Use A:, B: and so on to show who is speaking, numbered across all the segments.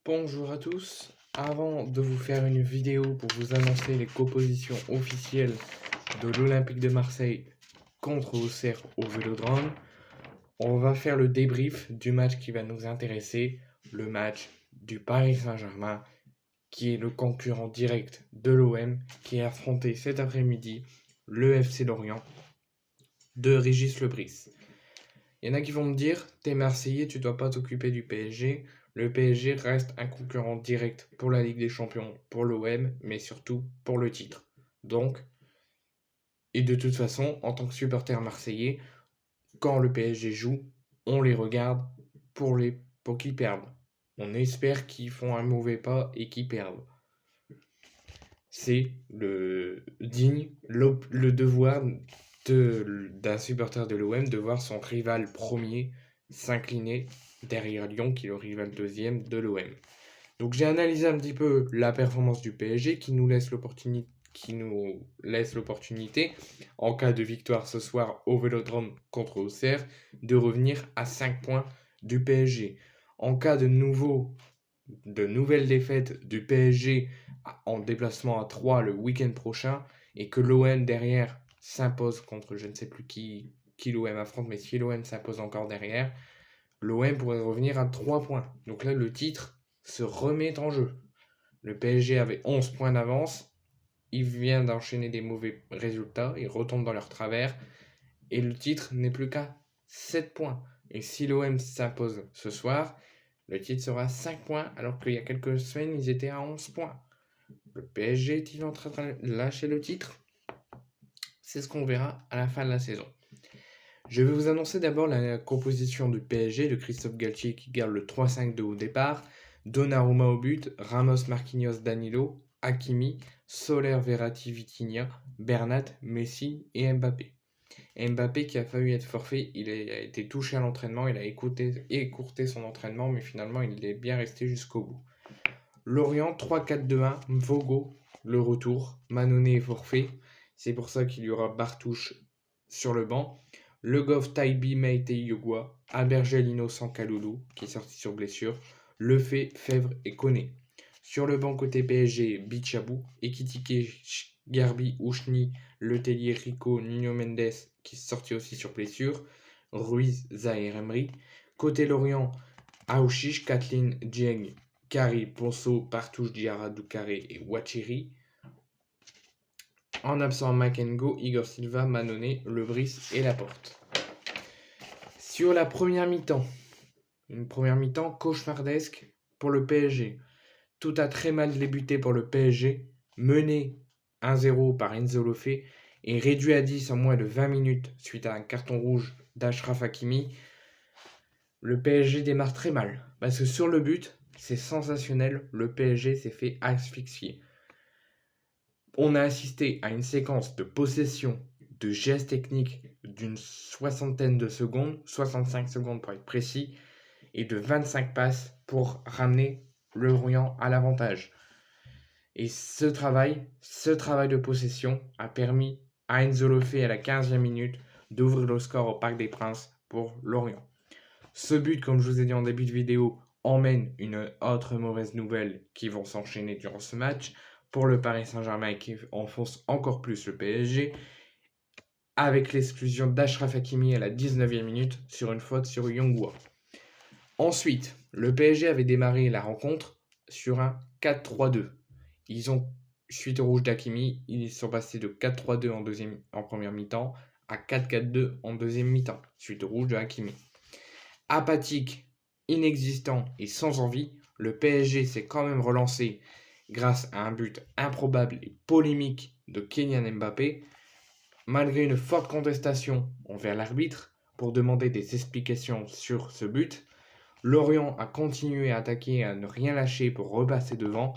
A: Bonjour à tous. Avant de vous faire une vidéo pour vous annoncer les compositions officielles de l'Olympique de Marseille contre Auxerre au Vélodrome, on va faire le débrief du match qui va nous intéresser, le match du Paris Saint-Germain, qui est le concurrent direct de l'OM, qui a affronté cet après-midi le FC Lorient de Régis Lebris. Il y en a qui vont me dire, t'es Marseillais, tu dois pas t'occuper du PSG. Le PSG reste un concurrent direct pour la Ligue des Champions, pour l'OM, mais surtout pour le titre. Donc, et de toute façon, en tant que supporter marseillais, quand le PSG joue, on les regarde pour qu'ils perdent. On espère qu'ils font un mauvais pas et qu'ils perdent. C'est le devoir d'un supporter de l'OM de voir son rival premier s'incliner derrière Lyon, qui est le rival deuxième de l'OM. Donc j'ai analysé un petit peu la performance du PSG qui nous laisse l'opportunité, en cas de victoire ce soir au Vélodrome contre Auxerre, de revenir à 5 points du PSG. En cas de nouvelles défaites du PSG en déplacement à 3 le week-end prochain, et que l'OM derrière s'impose contre je ne sais plus qui l'OM affronte, mais si l'OM s'impose encore derrière, l'OM pourrait revenir à 3 points. Donc là, le titre se remet en jeu. Le PSG avait 11 points d'avance, il vient d'enchaîner des mauvais résultats, il retombe dans leur travers, et le titre n'est plus qu'à 7 points. Et si l'OM s'impose ce soir, le titre sera à 5 points, alors qu'il y a quelques semaines, ils étaient à 11 points. Le PSG est-il en train de lâcher le titre? C'est ce qu'on verra à la fin de la saison. Je vais vous annoncer d'abord la composition du PSG de Christophe Galtier qui garde le 3-5-2 au départ, Donnarumma au but, Ramos, Marquinhos, Danilo, Hakimi, Soler, Verratti, Vitinha, Bernat, Messi et Mbappé. Mbappé qui a failli être forfait, il a été touché à l'entraînement, il a écourté son entraînement, mais finalement il est bien resté jusqu'au bout. Lorient 3-4-2-1, Vogo, le retour, Mannone est forfait, c'est pour ça qu'il y aura Bartouche sur le banc. Le Goff, Taibi, Meite, Yogua, Abergelino, Sankaloulou, qui est sorti sur blessure, Lefebvre, Fèvre et Koné. Sur le banc côté PSG, Bichabou, Ekitike, Garbi, Ouchni, Letellier, Rico, Nuno Mendes, qui est sorti aussi sur blessure, Ruiz, Zahir Emery. Côté Lorient, Aouchiche, Kathleen, Dieng, Kari, Ponceau, Partouche, Diarra, Doucaré et Wachiri. En absent Makengo, Igor Silva, Mannone, Lebris et Laporte. Sur la première mi-temps, une première mi-temps cauchemardesque pour le PSG. Tout a très mal débuté pour le PSG, mené 1-0 par Enzo Lofé et réduit à 10 en moins de 20 minutes suite à un carton rouge d'Achraf Hakimi. Le PSG démarre très mal, parce que sur le but, c'est sensationnel, le PSG s'est fait asphyxier. On a assisté à une séquence de possession, de gestes techniques d'une soixantaine de secondes, 65 secondes pour être précis, et de 25 passes pour ramener le Lorient à l'avantage. Et ce travail de possession a permis à Enzo Lofé à la 15e minute d'ouvrir le score au Parc des Princes pour Lorient. Ce but, comme je vous ai dit en début de vidéo, emmène une autre mauvaise nouvelle qui vont s'enchaîner durant ce match pour le Paris Saint-Germain qui enfonce encore plus le PSG avec l'exclusion d'Achraf Hakimi à la 19e minute sur une faute sur Yongwa. Ensuite, le PSG avait démarré la rencontre sur un 4-3-2. Ils ont, suite au rouge d'Hakimi, ils sont passés de 4-3-2 en première mi-temps à 4-4-2 en deuxième mi-temps, suite au rouge de Hakimi. Apathique, inexistant et sans envie, le PSG s'est quand même relancé grâce à un but improbable et polémique de Kylian Mbappé, malgré une forte contestation envers l'arbitre pour demander des explications sur ce but. Lorient a continué à attaquer et à ne rien lâcher pour repasser devant,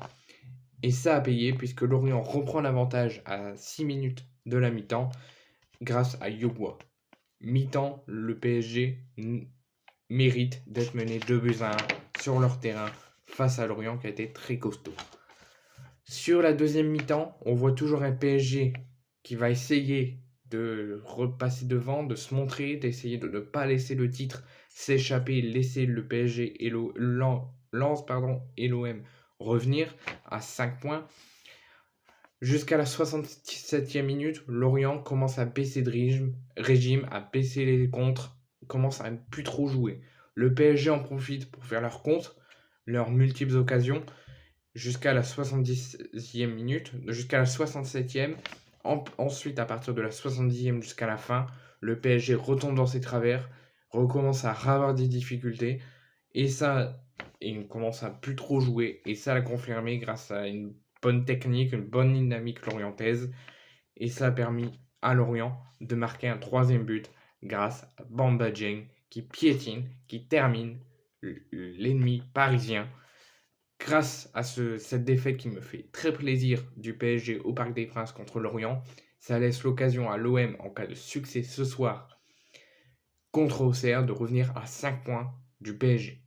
A: et ça a payé puisque Lorient reprend l'avantage à 6 minutes de la mi-temps grâce à Yogwa. Mi-temps, le PSG mérite d'être mené 2-1 sur leur terrain face à Lorient qui a été très costaud. Sur la deuxième mi-temps, on voit toujours un PSG qui va essayer de repasser devant, de se montrer, d'essayer de ne pas laisser le titre s'échapper, laisser le PSG Lens et l'OM revenir à 5 points. Jusqu'à la 67e minute, Lorient commence à baisser de régime, à baisser les contres, commence à ne plus trop jouer. Le PSG en profite pour faire leurs contres, leurs multiples occasions, jusqu'à la 70e minute, jusqu'à la 67e. Ensuite, à partir de la 70e jusqu'à la fin, le PSG retombe dans ses travers, recommence à avoir des difficultés, et ça, il commence à plus trop jouer, et ça l'a confirmé grâce à une bonne technique, une bonne dynamique lorientaise, et ça a permis à Lorient de marquer un 3e but grâce à Bamba Dieng qui piétine, qui termine l'ennemi parisien. Grâce à cette défaite qui me fait très plaisir du PSG au Parc des Princes contre Lorient, ça laisse l'occasion à l'OM, en cas de succès ce soir contre Auxerre, de revenir à 5 points du PSG.